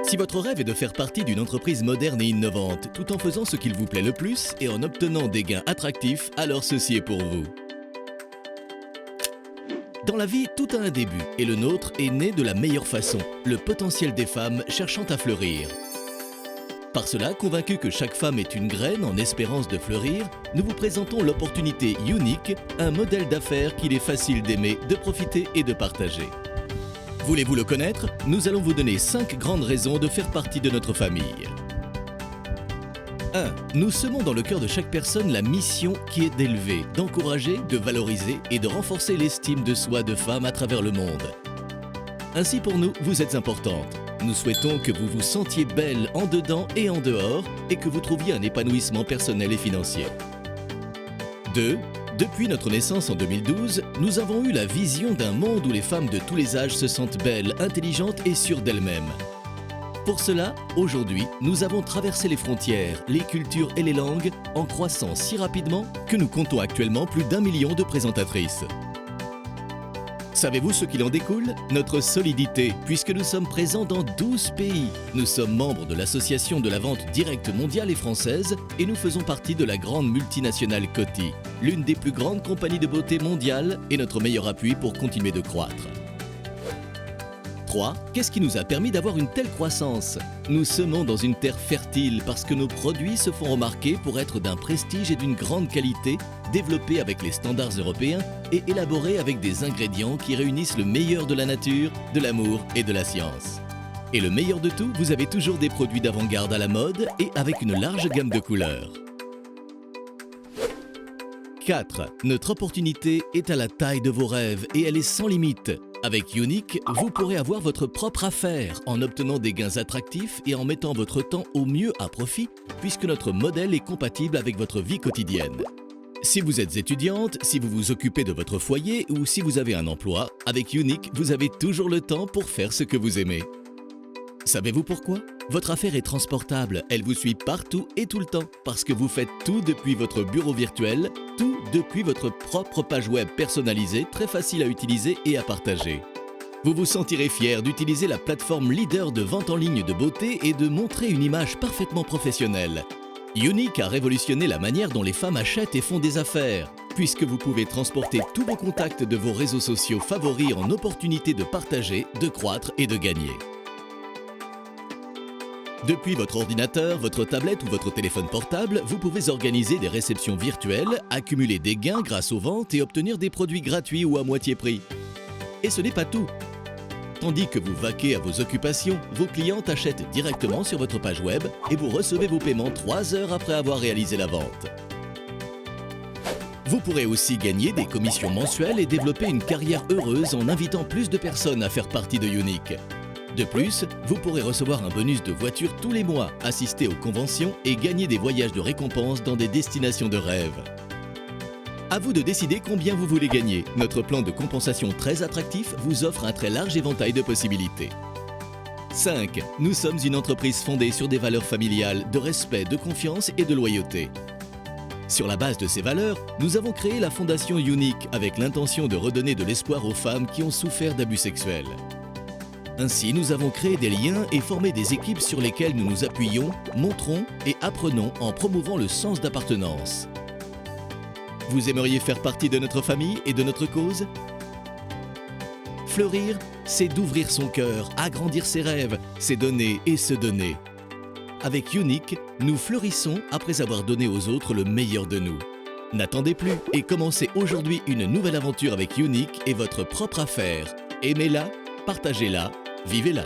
Si votre rêve est de faire partie d'une entreprise moderne et innovante, tout en faisant ce qu'il vous plaît le plus et en obtenant des gains attractifs, alors ceci est pour vous. Dans la vie, tout a un début et le nôtre est né de la meilleure façon, le potentiel des femmes cherchant à fleurir. Par cela, convaincus que chaque femme est une graine en espérance de fleurir, nous vous présentons l'opportunité unique, un modèle d'affaires qu'il est facile d'aimer, de profiter et de partager. Voulez-vous le connaître? Nous allons vous donner 5 grandes raisons de faire partie de notre famille. 1. Nous semons dans le cœur de chaque personne la mission qui est d'élever, d'encourager, de valoriser et de renforcer l'estime de soi de femme à travers le monde. Ainsi pour nous, vous êtes importante. Nous souhaitons que vous vous sentiez belle en dedans et en dehors et que vous trouviez un épanouissement personnel et financier. 2. Depuis notre naissance en 2012, nous avons eu la vision d'un monde où les femmes de tous les âges se sentent belles, intelligentes et sûres d'elles-mêmes. Pour cela, aujourd'hui, nous avons traversé les frontières, les cultures et les langues en croissant si rapidement que nous comptons actuellement plus d'1 million de présentatrices. Savez-vous ce qu'il en découle? Notre solidité, puisque nous sommes présents dans 12 pays. Nous sommes membres de l'Association de la vente directe mondiale et française et nous faisons partie de la grande multinationale Coty, l'une des plus grandes compagnies de beauté mondiales et notre meilleur appui pour continuer de croître. 3. Qu'est-ce qui nous a permis d'avoir une telle croissance? Nous semons dans une terre fertile parce que nos produits se font remarquer pour être d'un prestige et d'une grande qualité, développés avec les standards européens et élaborés avec des ingrédients qui réunissent le meilleur de la nature, de l'amour et de la science. Et le meilleur de tout, vous avez toujours des produits d'avant-garde à la mode et avec une large gamme de couleurs. 4. Notre opportunité est à la taille de vos rêves et elle est sans limite. Avec Unique, vous pourrez avoir votre propre affaire en obtenant des gains attractifs et en mettant votre temps au mieux à profit puisque notre modèle est compatible avec votre vie quotidienne. Si vous êtes étudiante, si vous vous occupez de votre foyer ou si vous avez un emploi, avec Unique, vous avez toujours le temps pour faire ce que vous aimez. Savez-vous pourquoi? Votre affaire est transportable, elle vous suit partout et tout le temps parce que vous faites tout depuis votre bureau virtuel, tout depuis votre propre page web personnalisée, très facile à utiliser et à partager. Vous vous sentirez fier d'utiliser la plateforme leader de vente en ligne de beauté et de montrer une image parfaitement professionnelle. Unique a révolutionné la manière dont les femmes achètent et font des affaires, puisque vous pouvez transporter tous vos contacts de vos réseaux sociaux favoris en opportunités de partager, de croître et de gagner. Depuis votre ordinateur, votre tablette ou votre téléphone portable, vous pouvez organiser des réceptions virtuelles, accumuler des gains grâce aux ventes et obtenir des produits gratuits ou à moitié prix. Et ce n'est pas tout. Tandis que vous vaquez à vos occupations, vos clientes achètent directement sur votre page web et vous recevez vos paiements 3 heures après avoir réalisé la vente. Vous pourrez aussi gagner des commissions mensuelles et développer une carrière heureuse en invitant plus de personnes à faire partie de Unique. De plus, vous pourrez recevoir un bonus de voiture tous les mois, assister aux conventions et gagner des voyages de récompense dans des destinations de rêve. À vous de décider combien vous voulez gagner. Notre plan de compensation très attractif vous offre un très large éventail de possibilités. 5. Nous sommes une entreprise fondée sur des valeurs familiales, de respect, de confiance et de loyauté. Sur la base de ces valeurs, nous avons créé la Fondation Unique avec l'intention de redonner de l'espoir aux femmes qui ont souffert d'abus sexuels. Ainsi, nous avons créé des liens et formé des équipes sur lesquelles nous nous appuyons, montrons et apprenons en promouvant le sens d'appartenance. Vous aimeriez faire partie de notre famille et de notre cause? Fleurir, c'est d'ouvrir son cœur, agrandir ses rêves, c'est donner et se donner. Avec Unique, nous fleurissons après avoir donné aux autres le meilleur de nous. N'attendez plus et commencez aujourd'hui une nouvelle aventure avec Unique et votre propre affaire. Aimez-la, partagez-la, vivez-la.